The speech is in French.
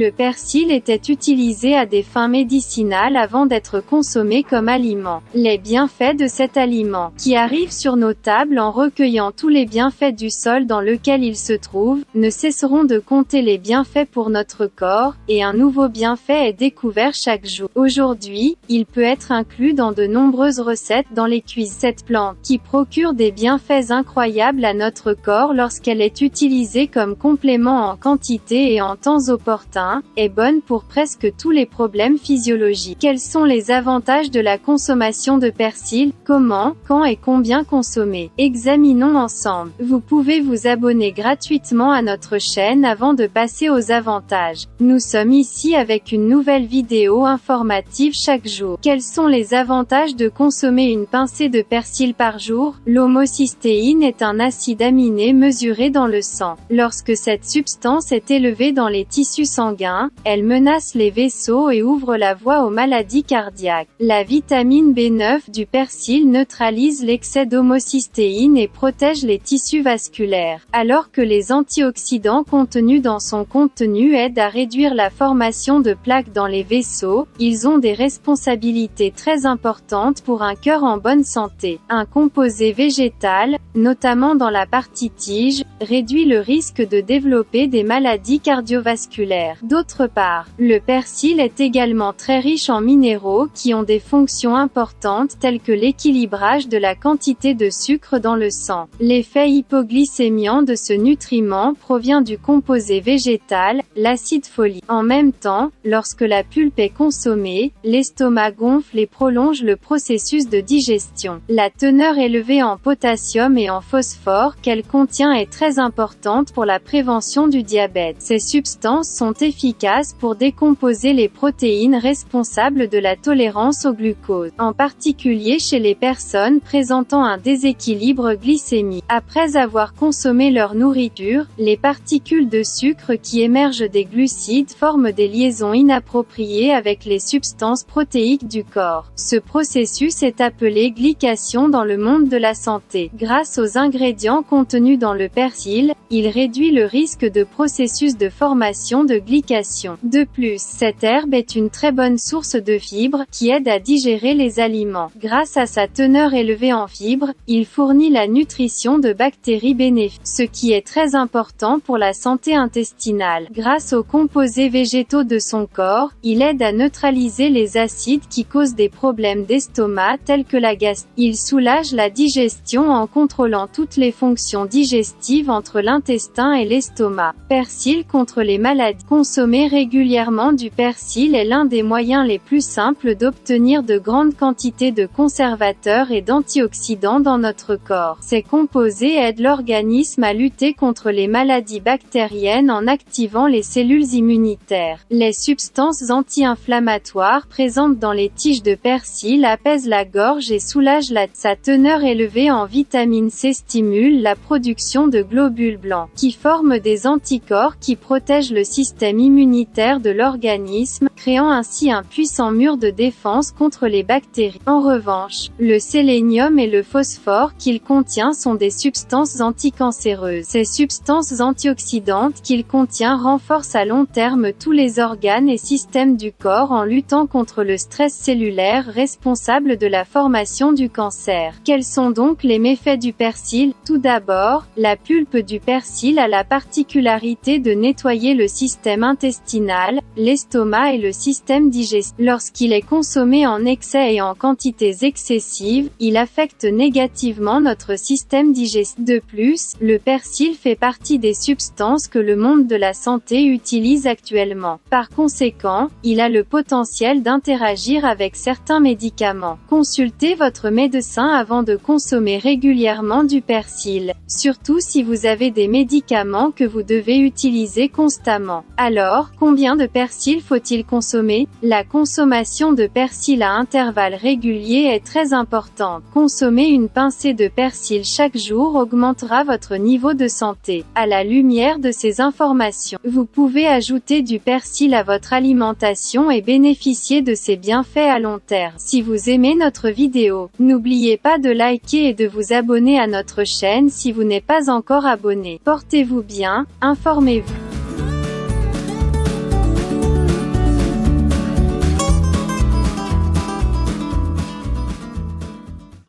Le persil était utilisé à des fins médicinales avant d'être consommé comme aliment. Les bienfaits de cet aliment, qui arrive sur nos tables en recueillant tous les bienfaits du sol dans lequel il se trouve, ne cesseront de compter les bienfaits pour notre corps, et un nouveau bienfait est découvert chaque jour. Aujourd'hui, il peut être inclus dans de nombreuses recettes dans les cuisines. Cette plante, qui procure des bienfaits incroyables à notre corps lorsqu'elle est utilisée comme complément en quantité et en temps opportun, est bonne pour presque tous les problèmes physiologiques. Quels sont les avantages de la consommation de persil? Comment, quand et combien consommer? Examinons ensemble. Vous pouvez vous abonner gratuitement à notre chaîne avant de passer aux avantages. Nous sommes ici avec une nouvelle vidéo informative chaque jour. Quels sont les avantages de consommer une pincée de persil par jour? L'homocystéine est un acide aminé mesuré dans le sang. Lorsque cette substance est élevée dans les tissus sanguins, elle menace les vaisseaux et ouvre la voie aux maladies cardiaques. La vitamine B9 du persil neutralise l'excès d'homocystéine et protège les tissus vasculaires, alors que les antioxydants contenus dans son contenu aident à réduire la formation de plaques dans les vaisseaux. Ils ont des responsabilités très importantes pour un cœur en bonne santé. Un composé végétal, notamment dans la partie tige, réduit le risque de développer des maladies cardiovasculaires. D'autre part, le persil est également très riche en minéraux qui ont des fonctions importantes telles que l'équilibrage de la quantité de sucre dans le sang. L'effet hypoglycémiant de ce nutriment provient du composé végétal, l'acide folique. En même temps, lorsque la pulpe est consommée, l'estomac gonfle et prolonge le processus de digestion. La teneur élevée en potassium et en phosphore qu'elle contient est très importante pour la prévention du diabète. Ces substances sont efficaces pour décomposer les protéines responsables de la tolérance au glucose, en particulier chez les personnes présentant un déséquilibre glycémique. Après avoir consommé leur nourriture, les particules de sucre qui émergent des glucides forment des liaisons inappropriées avec les substances protéiques du corps. Ce processus est appelé glycation dans le monde de la santé. Grâce aux ingrédients contenus dans le persil, il réduit le risque de processus de formation de glycation. De plus, cette herbe est une très bonne source de fibres, qui aide à digérer les aliments. Grâce à sa teneur élevée en fibres, il fournit la nutrition de bactéries bénéfiques, ce qui est très important pour la santé intestinale. Grâce aux composés végétaux de son corps, il aide à neutraliser les acides qui causent des problèmes d'estomac tels que la gastrite. Il soulage la digestion en contrôlant toutes les fonctions digestives entre l'intestin et l'estomac. Persil contre les maladies. Consommer régulièrement du persil est l'un des moyens les plus simples d'obtenir de grandes quantités de conservateurs et d'antioxydants dans notre corps. Ces composés aident l'organisme à lutter contre les maladies bactériennes en activant les cellules immunitaires. Les substances anti-inflammatoires présentes dans les tiges de persil apaisent la gorge et soulagent sa teneur élevée en vitamine C stimule la production de globules blancs, qui forment des anticorps qui protègent le système immunitaire de l'organisme, créant ainsi un puissant mur de défense contre les bactéries. En revanche, le sélénium et le phosphore qu'il contient sont des substances anticancéreuses. Ces substances antioxydantes qu'il contient renforcent à long terme tous les organes et systèmes du corps en luttant contre le stress cellulaire responsable de la formation du cancer. Quels sont donc les méfaits du persil? Tout d'abord, la pulpe du persil a la particularité de nettoyer le système intestinal, l'estomac et le système digestif. Lorsqu'il est consommé en excès et en quantités excessives, il affecte négativement notre système digestif. De plus, le persil fait partie des substances que le monde de la santé utilise actuellement. Par conséquent, il a le potentiel d'interagir avec certains médicaments. Consultez votre médecin avant de consommer régulièrement du persil, surtout si vous avez des médicaments que vous devez utiliser constamment. Alors, combien de persil faut-il consommer? La consommation de persil à intervalles réguliers est très importante. Consommer une pincée de persil chaque jour augmentera votre niveau de santé. À la lumière de ces informations, vous pouvez ajouter du persil à votre alimentation et bénéficier de ses bienfaits à long terme. Si vous aimez notre vidéo, n'oubliez pas de liker et de vous abonner à notre chaîne si vous n'êtes pas encore abonné. Portez-vous bien, informez-vous.